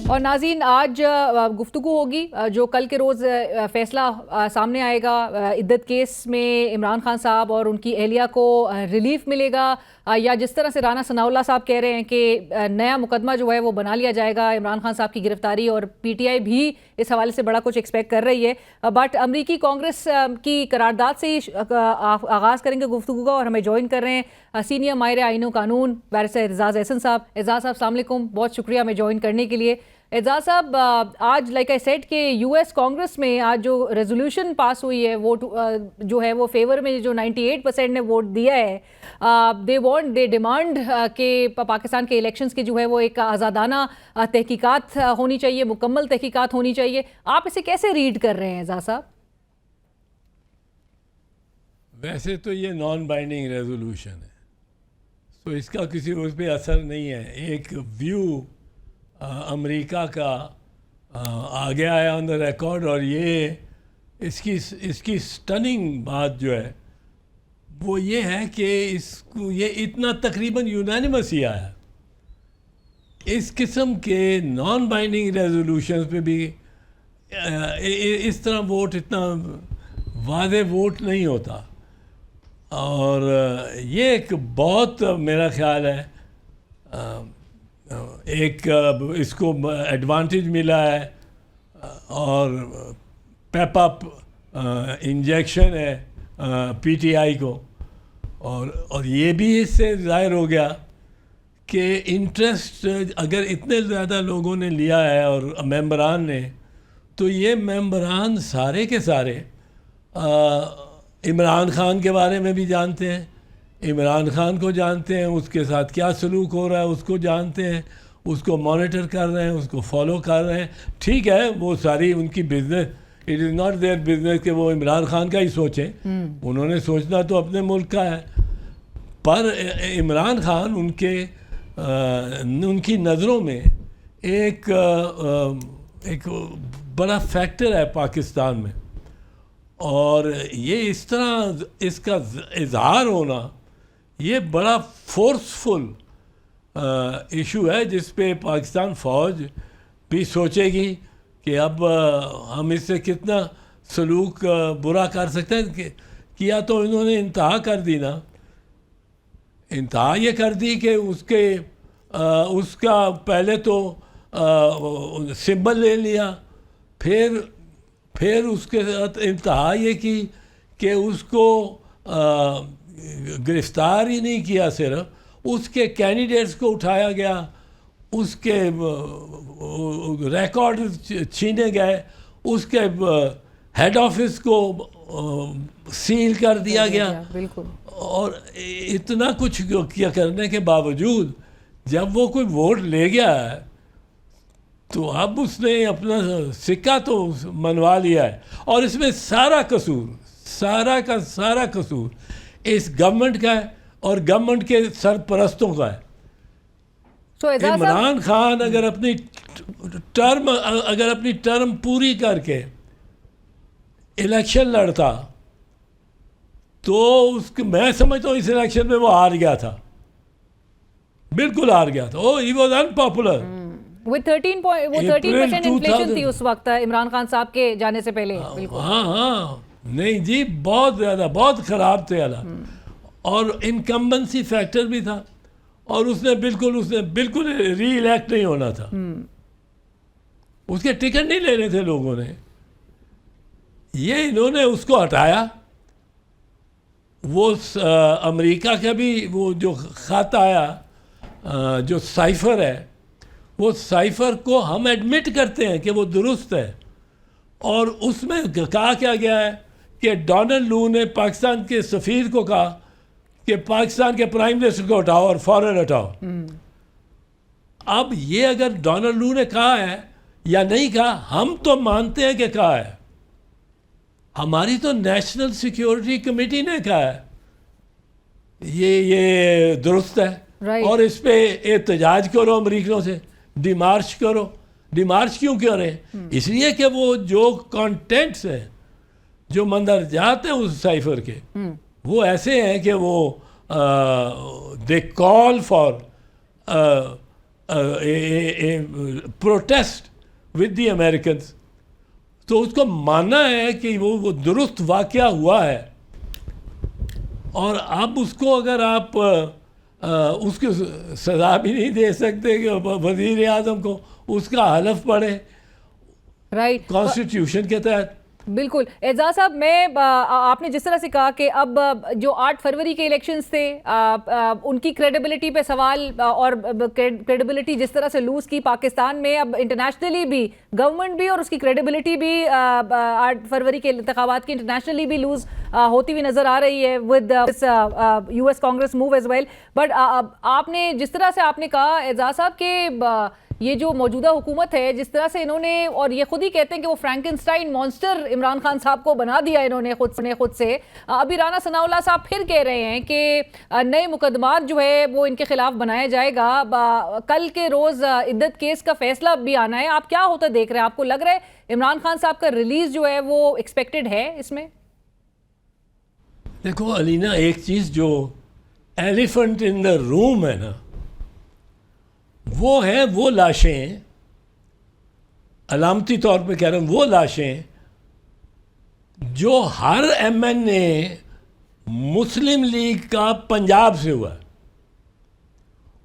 और नाज़रीन, आज गुफ्तगू होगी जो कल के रोज़ फैसला सामने आएगा। इद्दत केस में इमरान खान साहब और उनकी अहलिया को रिलीफ मिलेगा या जिस तरह से राना सनाउल्लाह साहब कह रहे हैं कि नया मुकदमा जो है वो बना लिया जाएगा इमरान खान साहब की गिरफ्तारी, और पीटीआई भी इस हवाले से बड़ा कुछ एक्सपेक्ट कर रही है। बट अमरीकी कांग्रेस की करारदाद से ही आगाज़ करेंगे गुफ्तगू का, और हमें ज्वाइन कर रहे हैं सीनियर माहिर आईन कानून बैरिस्टर एजाज़ एहसन साहब। एजाज़ साहब अस्सलाम वालेकुम, बहुत शुक्रिया हमें ज्वाइन करने के लिए। एजाज साहब, आज लाइक आई सेड कि यूएस कांग्रेस में आज जो रेजोल्यूशन पास हुई है वोट जो है वो फेवर में जो 98% ने वोट दिया है, दे डिमांड कि पाकिस्तान के इलेक्शंस की जो है वो एक आज़ादाना तहकीकात होनी चाहिए, मुकम्मल तहकीकात होनी चाहिए। आप इसे कैसे रीड कर रहे हैं एजाज साहब? वैसे तो ये नॉन बाइंडिंग रेजोल्यूशन है, तो इसका किसी उस पर असर नहीं है। एक व्यू अमेरिका का आ गया है ऑन द रिकॉर्ड, और ये इसकी स्टनिंग बात जो है वो ये है कि इसको ये इतना तकरीबन यूनानिमस ही आया। इस किस्म के नॉन बाइंडिंग रेजोल्यूशंस पे भी इस तरह वोट इतना वाज़े वोट नहीं होता, और ये एक बहुत मेरा ख्याल है एक इसको एडवांटेज मिला है, और पेप अप इंजेक्शन है पीटीआई को, और ये भी इससे ज़ाहिर हो गया कि इंटरेस्ट अगर इतने ज़्यादा लोगों ने लिया है और मेंबरान ने, तो ये मेंबरान सारे के सारे इमरान खान के बारे में भी जानते हैं, इमरान खान को जानते हैं, उसके साथ क्या सलूक हो रहा है उसको जानते हैं, उसको मॉनिटर कर रहे हैं, उसको फॉलो कर रहे हैं। ठीक है, वो सारी उनकी business, it is not their business कि वो इमरान खान का ही सोचें, उन्होंने सोचना तो अपने मुल्क का है। पर इमरान खान उनकी नज़रों में एक बड़ा फैक्टर है पाकिस्तान में, और ये इस तरह इसका इजहार होना ये बड़ा फोर्सफुल इशू है, जिस पे पाकिस्तान फ़ौज भी सोचेगी कि अब हम इससे कितना सलूक बुरा कर सकते हैं। किया तो इन्होंने इंतहा कर दी ना, इंतहा ये कर दी कि उसका पहले तो सिंबल ले लिया, फिर उसके साथ इंतहा ये की कि उसको गिरफ्तार ही नहीं किया, सिर्फ उसके कैंडिडेट्स को उठाया गया, उसके रिकॉर्ड छीने गए, उसके हेड ऑफिस को सील कर दिया गया। बिल्कुल। और इतना कुछ किया करने के बावजूद जब वो कोई वोट ले गया है, तो अब उसने अपना सिक्का तो मनवा लिया है, और इसमें सारा का कसूर इस गवर्नमेंट का है और गवर्नमेंट के सरपरस्तों का है। इमरान खान अगर अपनी टर्म पूरी करके इलेक्शन लड़ता, तो मैं समझता हूँ इस इलेक्शन में वो हार गया था, बिल्कुल हार गया था। ही वॉज अनपॉपुलर वो 13% इन्फ्लेशन थी उस वक्त इमरान खान साहब के जाने से पहले। हाँ, नहीं जी, बहुत ज़्यादा, बहुत ख़राब थे हालात, और इनकम्बेंसी फैक्टर भी था, और उसने बिल्कुल री इलेक्ट नहीं होना था, उसके टिकट नहीं लेने थे लोगों ने। ये इन्होंने उसको हटाया। वो अमेरिका का भी वो जो खत आया, जो साइफर है, वो साइफर को हम एडमिट करते हैं कि वो दुरुस्त है, और उसमें कहा क्या गया है कि डोनाल्ड लू ने पाकिस्तान के सफ़ीर को कहा कि पाकिस्तान के प्राइम मिनिस्टर को हटाओ और फौरन हटाओ। अब ये अगर डोनाल्ड लू ने कहा है या नहीं कहा, हम तो मानते हैं कि कहा है, हमारी तो नेशनल सिक्योरिटी कमेटी ने कहा है ये दुरुस्त है, और इस पे एहतजाज करो, अमरीकियों से डिमार्च करो। डिमार्च क्यों करें? इसलिए कि वो जो कंटेंट्स हैं, जो मंदरजात हैं उस साइफर के, वो ऐसे हैं कि वो they call for protest with the Americans, तो उसको मानना है कि वो दुरुस्त वाक़या हुआ है, और अब उसको अगर आप उसको सज़ा भी नहीं दे सकते कि वज़ीर आज़म को उसका हलफ पढ़े राइट कॉन्स्टिट्यूशन के तहत। बिल्कुल। एजाज साहब, मैं आपने जिस तरह से कहा कि अब जो 8 फरवरी के इलेक्शंस थे उनकी क्रेडिबिलिटी पे सवाल, और क्रेडिबिलिटी जिस तरह से लूज़ की पाकिस्तान में, अब इंटरनेशनली भी गवर्नमेंट भी और उसकी क्रेडिबिलिटी भी 8 फरवरी के इंतखाबात की इंटरनेशनली भी लूज़ होती हुई नज़र आ रही है with US Congress move as well. But आपने जिस तरह से आपने कहा एजाज साहब कि ये जो मौजूदा हुकूमत है, जिस तरह से इन्होंने, और ये खुद ही कहते हैं कि वो फ्रैंकेनस्टाइन मॉन्स्टर इमरान खान साहब को बना दिया इन्होंने खुद से। अभी राना सनाउल्लाह साहब फिर कह रहे हैं कि नए मुकदमात जो है वो इनके खिलाफ बनाया जाएगा। कल के रोज़ इद्दत केस का फैसला भी आना है। आप क्या होता देख रहे हैं? आपको लग रहा है इमरान खान साहब का रिलीज जो है वो एक्सपेक्टेड है इसमें? देखो अलीना, एक चीज़ जो एलिफेंट इन द रूम है ना, वो है वो लाशें, अलामती तौर पे कह रहा हूँ, वो लाशें जो हर MNA मुस्लिम लीग का पंजाब से हुआ,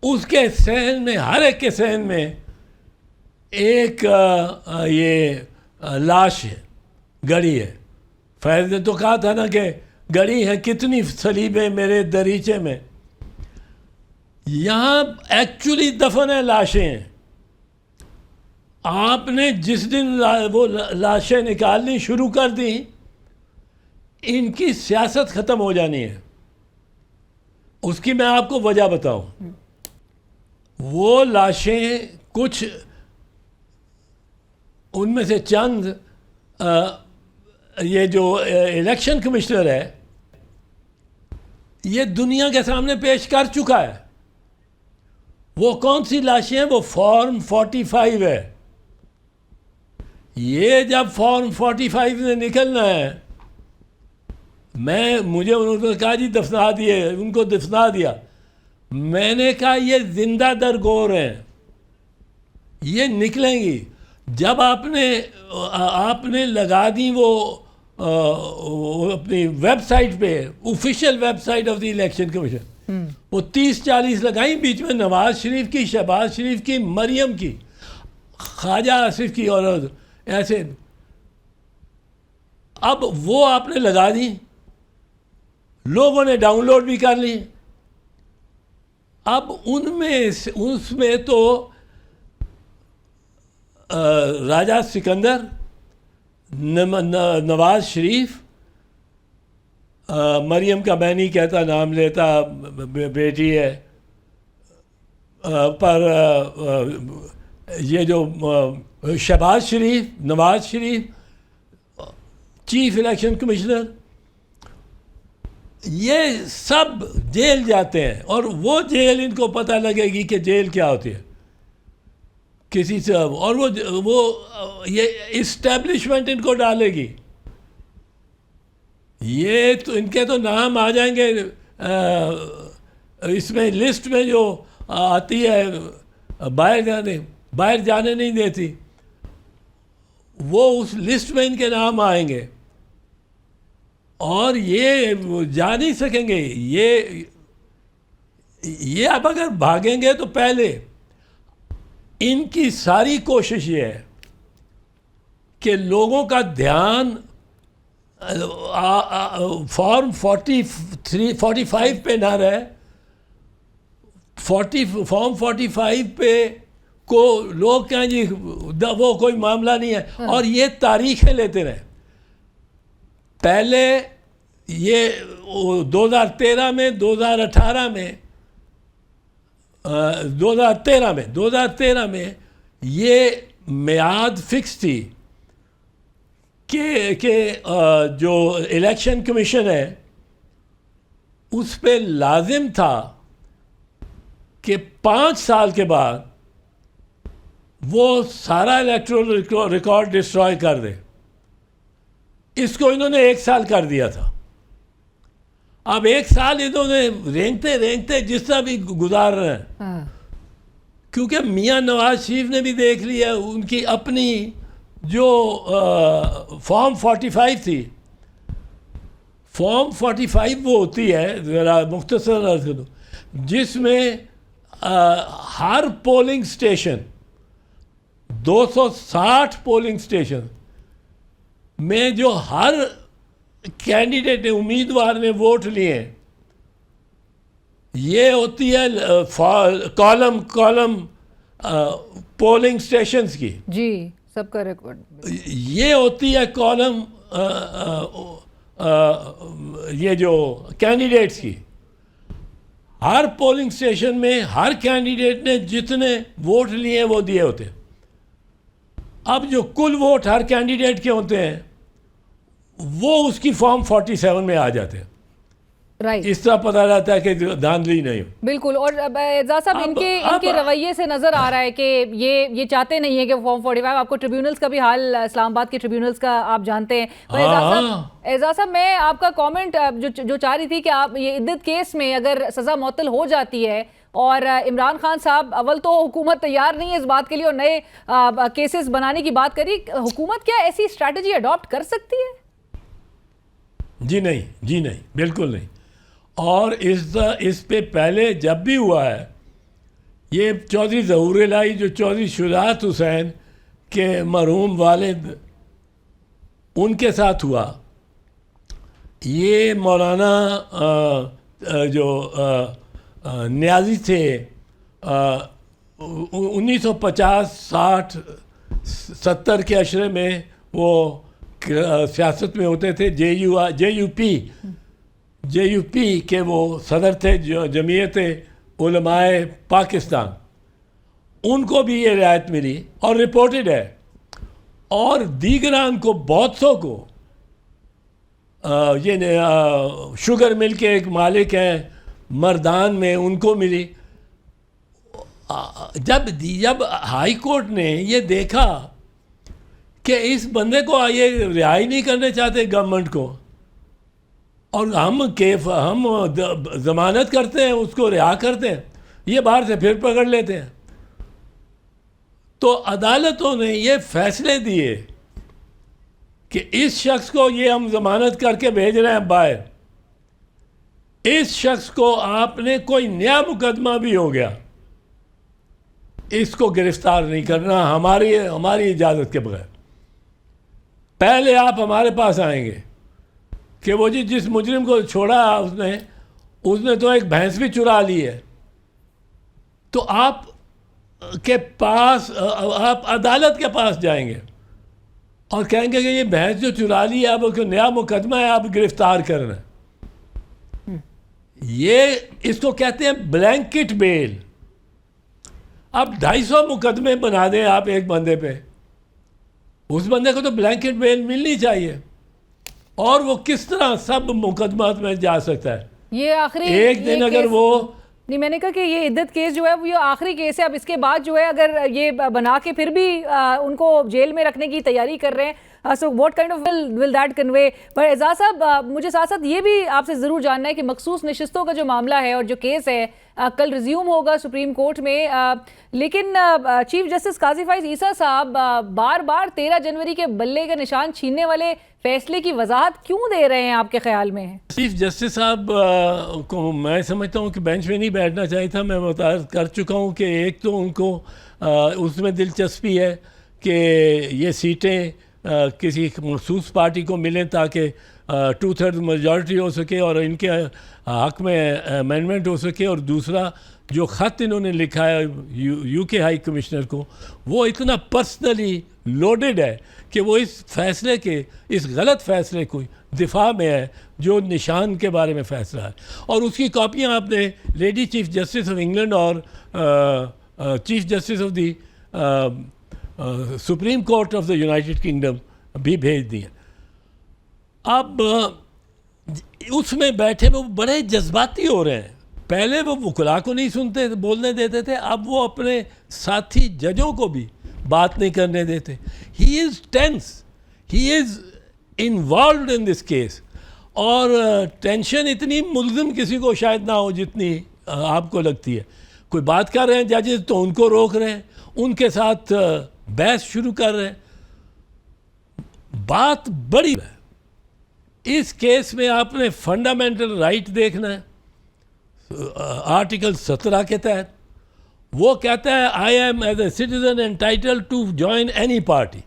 उसके सहन में, हर एक के सहन में एक ये लाश है, गड़ी है। फैज़ ने तो कहा था ना कि गड़ी है कितनी सलीबें मेरे दरीचे में, यहाँ एक्चुअली दफन है, लाशें हैं। आपने जिस दिन वो लाशें निकालनी शुरू कर दी, इनकी सियासत ख़त्म हो जानी है। उसकी मैं आपको वजह बताऊं। वो लाशें, कुछ उनमें से चंद ये जो इलेक्शन कमिश्नर है, ये दुनिया के सामने पेश कर चुका है। वो कौन सी लाशें हैं? वो फॉर्म 45 है। ये जब फॉर्म 45 में निकलना है, मुझे उन्होंने कहा जी दफना दिए, उनको दफना दिया। मैंने कहा ये जिंदा दरगोर हैं, ये निकलेंगी। जब आपने लगा दी वो अपनी वेबसाइट पे, official website of the election commission, वो 30-40 लगाई, बीच में नवाज शरीफ की, शहबाज शरीफ की, मरियम की, ख्वाजा आसिफ की, और ऐसे। अब वो आपने लगा दी, लोगों ने डाउनलोड भी कर ली। अब उसमें तो राजा सिकंदर, नवाज शरीफ, मरियम का मैं नहीं कहता, नाम लेता, बेटी है, पर ये जो शहबाज शरीफ, Nawaz Sharif, chief election commissioner, ये सब जेल जाते हैं। और वो जेल, इनको पता लगेगी कि जेल क्या होती है किसी से, और वो ये इस्टेब्लिशमेंट इनको डालेगी। ये तो इनके तो नाम आ जाएंगे इसमें, लिस्ट में जो आती है, बाहर जाने नहीं देती, वो उस लिस्ट में इनके नाम आएंगे, और ये जा नहीं सकेंगे। ये अब अगर भागेंगे तो पहले इनकी सारी कोशिश ये है कि लोगों का ध्यान फॉर्म 45 पे ना रहे। फॉर्म 45 पे को लोग कहें जी वो कोई मामला नहीं है, हाँ। और ये तारीखें लेते रहे। पहले ये 2013 में, 2018 में, 2013 में ये मियाद फिक्स थी कि जो इलेक्शन कमीशन है उस पे लाजिम था कि 5 साल के बाद वो सारा इलेक्टोरल रिकॉर्ड डिस्ट्रॉय कर दे। इसको इन्होंने 1 साल कर दिया था। अब 1 साल इन्होंने रेंगते जिस तरह भी गुजार रहे हैं, क्योंकि मियां नवाज शरीफ ने भी देख लिया, उनकी अपनी जो फॉर्म 45 थी, फॉर्म 45 वो होती है, ज़रा मुख्तसर अर्ज़ करूँ, जिसमें हर पोलिंग स्टेशन 260 पोलिंग स्टेशन में जो हर कैंडिडेट ने, उम्मीदवार ने वोट लिए, ये होती है कॉलम पोलिंग स्टेशंस की, जी सबका रिकॉर्ड, ये होती है कॉलम ये जो कैंडिडेट्स की। हर पोलिंग स्टेशन में हर कैंडिडेट ने जितने वोट लिए वो दिए होते हैं। अब जो कुल वोट हर कैंडिडेट के होते हैं वो उसकी फॉर्म 47 में आ जाते हैं। राइट, इस तरह पता रहता है कि धांधली नहीं हो। बिल्कुल। और एजाज साहब, इनके रवैये से नजर आ रहा है कि ये चाहते नहीं है कि फॉर्म 45, आपको ट्रिब्यूनल्स का भी हाल, इस्लामाबाद के ट्रिब्यूनल्स का आप जानते हैं। पर एजाज साहब, मैं आपका कमेंट जो चाह रही थी कि आप ये इद्दत केस में अगर सज़ा मुअत्तल हो जाती है और इमरान खान साहब, अव्वल तो हुकूमत तैयार नहीं है इस बात के लिए और नए केसेस बनाने की बात करी, हुकूमत क्या ऐसी स्ट्रैटेजी अडॉप्ट कर सकती है? जी नहीं, बिल्कुल नहीं। और इस पे पहले जब भी हुआ है, ये चौधरी ज़हूर इलाही जो चौधरी शुजात हुसैन के मरहूम वालिद, उनके साथ हुआ, ये मौलाना जो न्याजी थे 1950, 60, 70 के अशरे में वो सियासत में होते थे। JUP के वो सदर थे, जमीयत उलमाए पाकिस्तान, उनको भी ये रियायत मिली और रिपोर्टेड है। और दीगरान को, बहुत सौ को, ये शुगर मिल के एक मालिक हैं मर्दान में, उनको मिली। जब हाई कोर्ट ने ये देखा कि इस बंदे को ये रिहाई नहीं करने चाहते गवर्नमेंट को, और हम ज़मानत करते हैं, उसको रिहा करते हैं, ये बाहर से फिर पकड़ लेते हैं, तो अदालतों ने ये फैसले दिए कि इस शख्स को ये हम ज़मानत करके भेज रहे हैं बाहर, इस शख्स को आपने, कोई नया मुकदमा भी हो गया, इसको गिरफ्तार नहीं करना हमारी इजाज़त के बगैर। पहले आप हमारे पास आएंगे कि वो जी जिस मुजरिम को छोड़ा उसने तो एक भैंस भी चुरा ली है, तो आप के पास, आप अदालत के पास जाएंगे और कहेंगे कि ये भैंस जो चुरा ली है, अब उसको नया मुकदमा है, आप गिरफ्तार करना है। ये इसको कहते हैं ब्लैंकेट बेल। अब 250 मुकदमे बना दें आप एक बंदे पे, उस बंदे को तो ब्लैंकेट बेल मिलनी चाहिए, और वो किस तरह सब मुकदमात में जा सकता है। ये आखिरी एक दिन अगर वो नहीं, मैंने कहा कि ये इद्दत केस जो है वो ये आखिरी केस है। अब इसके बाद जो है अगर ये बना के फिर भी उनको जेल में रखने की तैयारी कर रहे हैं, so what kind of will that convey. पर एजाज साहब, मुझे साथ साथ ये भी आपसे ज़रूर जानना है कि मखसूस नशिस्तों का जो मामला है और जो केस है कल रिज्यूम होगा सुप्रीम कोर्ट में, लेकिन चीफ जस्टिस काजी फाइज ईसा साहब बार बार 13 जनवरी के बल्ले का निशान छीनने वाले फैसले की वजाहत क्यों दे रहे हैं आपके ख्याल में? चीफ जस्टिस साहब को मैं समझता हूँ कि बेंच में नहीं बैठना चाहिए था। मैं बता कर चुका हूँ कि एक तो उनको उसमें दिलचस्पी है कि ये सीटें किसी मखसूस पार्टी को मिलें ताकि 2/3 मेजॉरिटी हो सके और इनके हक़ में अमेंडमेंट हो सके। और दूसरा, जो ख़त इन्होंने लिखा है यूके हाई कमिश्नर को, वो इतना पर्सनली लोडेड है कि वो इस फैसले के, इस गलत फैसले को दिफा में है जो निशान के बारे में फैसला है। और उसकी कॉपियाँ आपने lady chief justice of England और chief justice of the Supreme Court of the United Kingdom भी भेज दी हैं। अब उसमें बैठे वो बड़े जज्बाती हो रहे हैं। पहले वो वकला को नहीं सुनते, बोलने देते थे, अब वो अपने साथी जजों को भी बात नहीं करने देते। He is tense, he is involved in this case. और टेंशन इतनी मुल्ज़िम किसी को शायद ना हो जितनी आपको लगती है। कोई बात कर रहे हैं जजेस तो उनको रोक रहे हैं, उनके साथ बहस शुरू कर रहे हैं। बात बड़ी है। इस केस में आपने फंडामेंटल राइट देखना है। आर्टिकल 17 के तहत वो कहता है I am as a citizen entitled to join any party.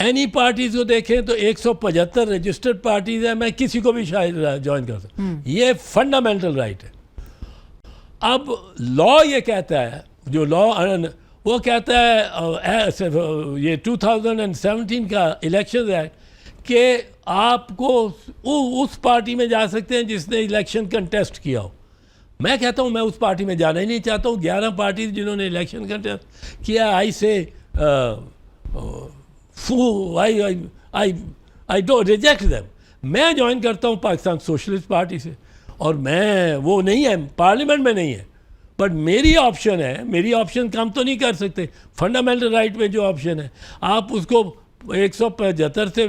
Any parties को देखें तो 175 रजिस्टर्ड पार्टीज है, मैं किसी को भी शायद ज्वाइन कर सकता। ये फंडामेंटल राइट है। अब लॉ ये कहता है, जो लॉ वो कहता है ये 2017 का इलेक्शन एक्ट कि आपको उस पार्टी में जा सकते हैं जिसने इलेक्शन कंटेस्ट किया हो। मैं कहता हूँ मैं उस पार्टी में जाना ही नहीं चाहता हूँ। 11 पार्टी जिन्होंने इलेक्शन कंटेस्ट किया, आई डोंट रिजेक्ट देम। मैं ज्वाइन करता हूँ पाकिस्तान सोशलिस्ट पार्टी से, और मैं वो नहीं है, पार्लियामेंट में नहीं है, बट मेरी ऑप्शन है। मेरी ऑप्शन काम तो नहीं कर सकते। फंडामेंटल राइट में जो ऑप्शन है आप उसको 175 से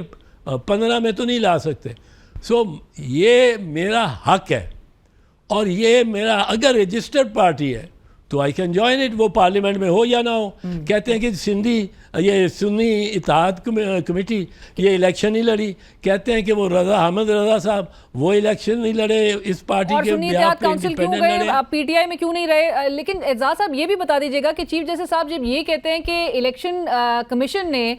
15 में तो नहीं ला सकते। सो ये मेरा हक है, और ये मेरा अगर रजिस्टर्ड पार्टी है तो आई कैन जॉइन इट, वो पार्लियामेंट में हो या ना हो। कहते हैं कि ये सुन्नी इत्तेहाद कमेटी ये इलेक्शन नहीं लड़ी। कहते हैं कि वो अहमद रजा साहब वो इलेक्शन नहीं लड़े इस पार्टी के इत्तेहाद काउंसिल क्यों गए, पीटीआई में क्यों नहीं रहे। लेकिन एजाज साहब ये भी बता दीजिएगा कि चीफ जस्टिस साहब जब ये कहते हैं कि इलेक्शन कमीशन ने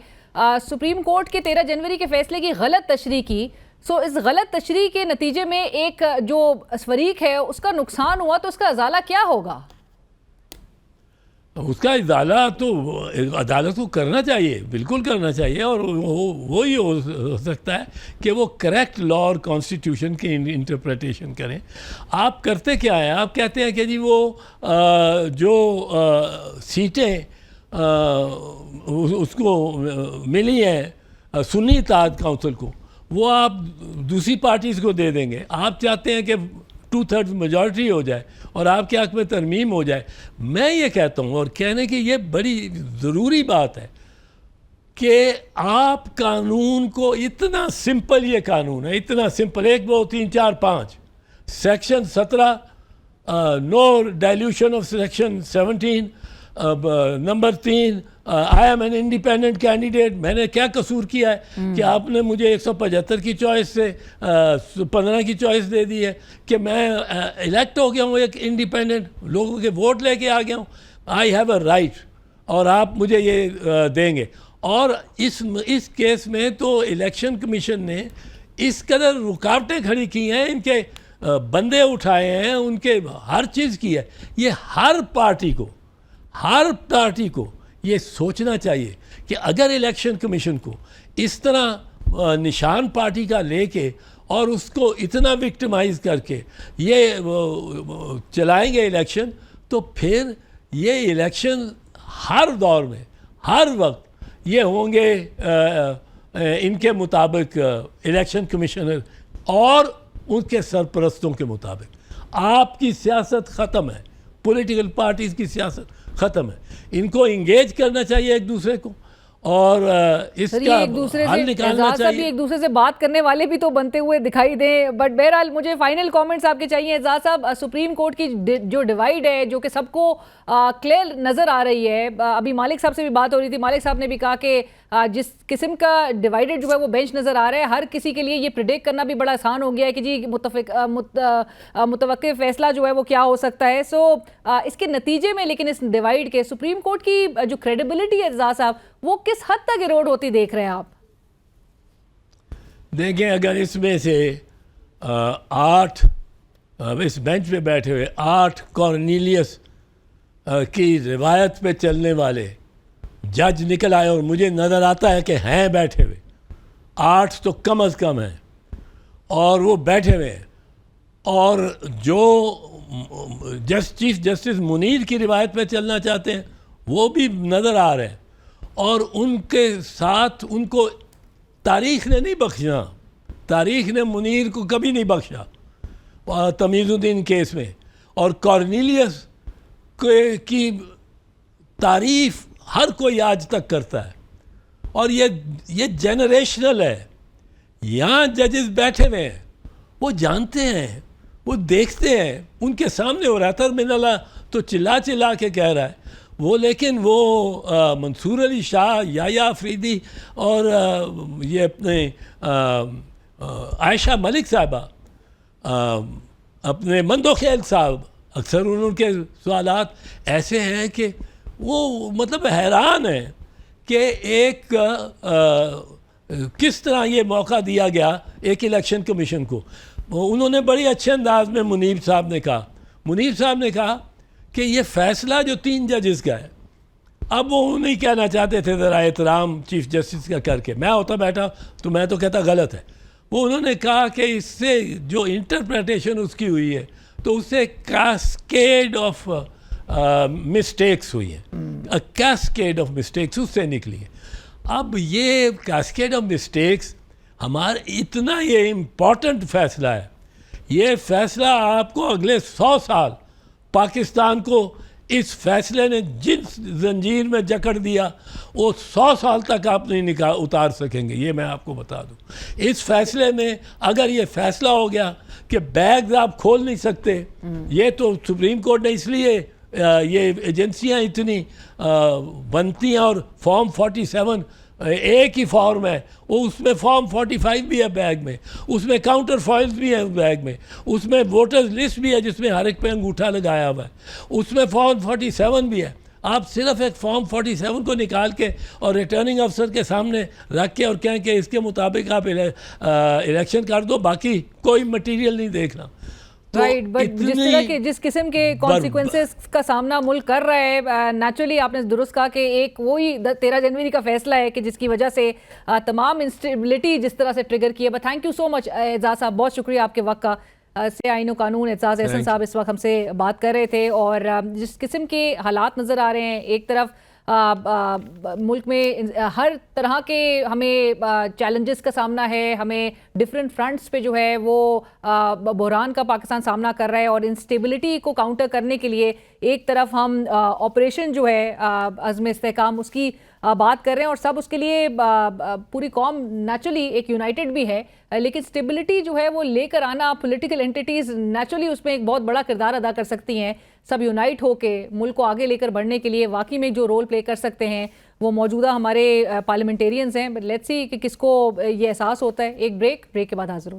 सुप्रीम कोर्ट के 13 जनवरी के फैसले की गलत तशरीह की, सो इस गलत तशरीह के नतीजे में एक जो फरीक है उसका नुकसान हुआ, तो उसका अजाला क्या होगा? उसका इजाला तो अदालत को करना चाहिए, बिल्कुल करना चाहिए, और वो ही हो सकता है कि वो करेक्ट लॉ और कॉन्स्टिट्यूशन की इंटरप्रिटेशन करें। आप करते क्या हैं? आप कहते हैं कि जी वो जो सीटें उसको मिली हैं सुन्नी इत्तेहाद काउंसिल को, वो आप दूसरी पार्टीज़ को दे देंगे। आप चाहते हैं कि 2/3 मेजॉरिटी हो जाए और आपके हक़ में तरमीम हो जाए। मैं ये कहता हूँ, और कहने की ये बड़ी ज़रूरी बात है कि आप कानून को इतना सिंपल, ये कानून है इतना simple, 1 2 3 4 5 section 17 no dilution of section 17 number 3 I am an independent candidate. मैंने क्या कसूर किया है कि आपने मुझे 175 की चॉइस से 15 की चॉइस दे दी है कि मैं इलेक्ट हो गया हूँ, एक इंडिपेंडेंट लोगों के वोट लेके आ गया हूँ। आई हैव अ राइट, और आप मुझे ये देंगे। और इस केस में तो इलेक्शन कमीशन ने इस कदर रुकावटें खड़ी की हैं, इनके बंदे उठाए हैं, उनके हर चीज़ की है। ये हर पार्टी को ये सोचना चाहिए कि अगर इलेक्शन कमीशन को इस तरह निशान पार्टी का लेके और उसको इतना विक्टिमाइज करके ये चलाएंगे इलेक्शन, तो फिर ये इलेक्शन हर दौर में हर वक्त ये होंगे इनके मुताबिक, इलेक्शन कमिश्नर और उनके सरपरस्तों के मुताबिक। आपकी सियासत ख़त्म है, पॉलिटिकल पार्टीज़ की सियासत ख़त्म है। इनको इंगेज करना चाहिए एक दूसरे को, और इसका हल निकालना चाहिए। एक दूसरे से बात करने वाले भी तो बनते हुए दिखाई दें। बट बहरहाल मुझे फाइनल कमेंट्स आपके चाहिए एजाज साहब। सुप्रीम कोर्ट की जो डिवाइड है, जो कि सबको क्लियर नज़र आ रही है, अभी मालिक साहब से भी बात हो रही थी, मालिक साहब ने भी कहा कि जिस किस्म का डिवाइडेड जो है वो बेंच नज़र आ रहा है, हर किसी के लिए ये प्रिडिक्ट करना भी बड़ा आसान हो गया है कि जी मुतवक्किल फैसला जो है वो क्या हो सकता है। सो इसके नतीजे में लेकिन इस डिवाइड के सुप्रीम कोर्ट की जो क्रेडिबिलिटी है एजाज साहब, वो किस हद तक इरोड होती देख रहे हैं आप? देखें, अगर इसमें से 8 इस बेंच पे बैठे हुए 8 कॉर्नेलियस की रिवायत पे चलने वाले जज निकल आए, और मुझे नज़र आता है कि हैं बैठे हुए 8 तो कम अज़ कम हैं, और वो बैठे हुए हैं, और जो चीफ जस्टिस मुनीर की रिवायत पे चलना चाहते हैं वो भी नज़र आ रहे हैं, और उनके साथ उनको तारीख़ ने नहीं बख्शा, तारीख़ ने मुनीर को कभी नहीं बख्शा तमीज़ुद्दीन केस में, और कॉर्नेलियस की तारीफ़ हर कोई आज तक करता है, और ये जनरेशनल है। यहाँ जजेस बैठे हुए हैं, वो जानते हैं, वो देखते हैं, उनके सामने हो रहा था मिनला तो चिल्ला चिल्ला के कह रहा है वो। लेकिन वो मंसूर अली शाह, याया अफरीदी और ये अपने आयशा मलिक साहबा, अपने मंदो खेल साहब, अक्सर उनके सवालात ऐसे हैं कि वो मतलब हैरान है कि एक किस तरह ये मौका दिया गया एक इलेक्शन कमीशन को। उन्होंने बड़ी अच्छे अंदाज में मुनीब साहब ने कहा कि ये फ़ैसला जो 3 जजेस का है, अब वो नहीं कहना चाहते थे ज़रा एहतराम चीफ जस्टिस का करके, मैं होता बैठा तो मैं तो कहता गलत है। वो उन्होंने कहा कि इससे जो इंटरप्रिटेशन उसकी हुई है तो उससे कैस्केड ऑफ मिस्टेक्स हुई है, कैस्केड ऑफ मिस्टेक्स उससे निकली है। अब ये कैस्केड ऑफ मिस्टेक्स हमारा इतना ये इम्पॉर्टेंट फ़ैसला है, ये फ़ैसला आपको अगले 100 साल पाकिस्तान को इस फैसले ने जिस जंजीर में जकड़ दिया वो 100 साल तक आप नहीं उतार सकेंगे, ये मैं आपको बता दूं। इस फैसले में अगर ये फैसला हो गया कि बैग्स आप खोल नहीं सकते, ये तो सुप्रीम कोर्ट ने इसलिए ये एजेंसियां इतनी बनती हैं और फॉर्म 47 एक ही फॉर्म है, वो उसमें फॉर्म 45 भी है बैग में, उसमें काउंटर फॉइल्स भी हैं बैग में, उसमें वोटर्स लिस्ट भी है जिसमें हर एक पे अंगूठा लगाया हुआ है, उसमें फॉर्म 47 भी है। आप सिर्फ एक फॉर्म 47 को निकाल के और रिटर्निंग अफसर के सामने रख के और कहें कि इसके मुताबिक आप इलेक्शन कर दो, बाकी कोई मटीरियल नहीं देखना। राइट, बट जिस किस्म के कॉन्सिक्वेंसेस का सामना मुल्क कर रहा है, नेचुरली आपने दुरुस्त कहा कि एक वही 13 जनवरी का फैसला है कि जिसकी वजह से तमाम इंस्टेबिलिटी जिस तरह से ट्रिगर की है। But thank you so much Ejaz साहब, बहुत शुक्रिया आपके वक्त का। से आईन कानून एजाज एहसन साहब इस वक्त हमसे बात कर रहे थे। और जिस किस्म के हालात नज़र आ रहे हैं, एक तरफ मुल्क में हर तरह के हमें चैलेंजेस का सामना है, हमें डिफरेंट फ्रंट्स पे जो है वो बहरान का पाकिस्तान सामना कर रहा है। और इंस्टेबिलिटी को काउंटर करने के लिए एक तरफ हम ऑपरेशन जो है अज़्म इस्तेहकाम उसकी बात कर रहे हैं और सब उसके लिए पूरी कौम नेचुरली एक यूनाइटेड भी है, लेकिन स्टेबिलिटी जो है वो लेकर आना पॉलिटिकल एंटिटीज़ नेचुरली उसमें एक बहुत बड़ा किरदार अदा कर सकती हैं। सब यूनाइट होके मुल्क को आगे लेकर बढ़ने के लिए वाकई में जो रोल प्ले कर सकते हैं वो मौजूदा हमारे पार्लियामेंटेरियंस हैं। बट लेट्स सी कि किसको ये एहसास होता है। एक ब्रेक के बाद हाजिर हो।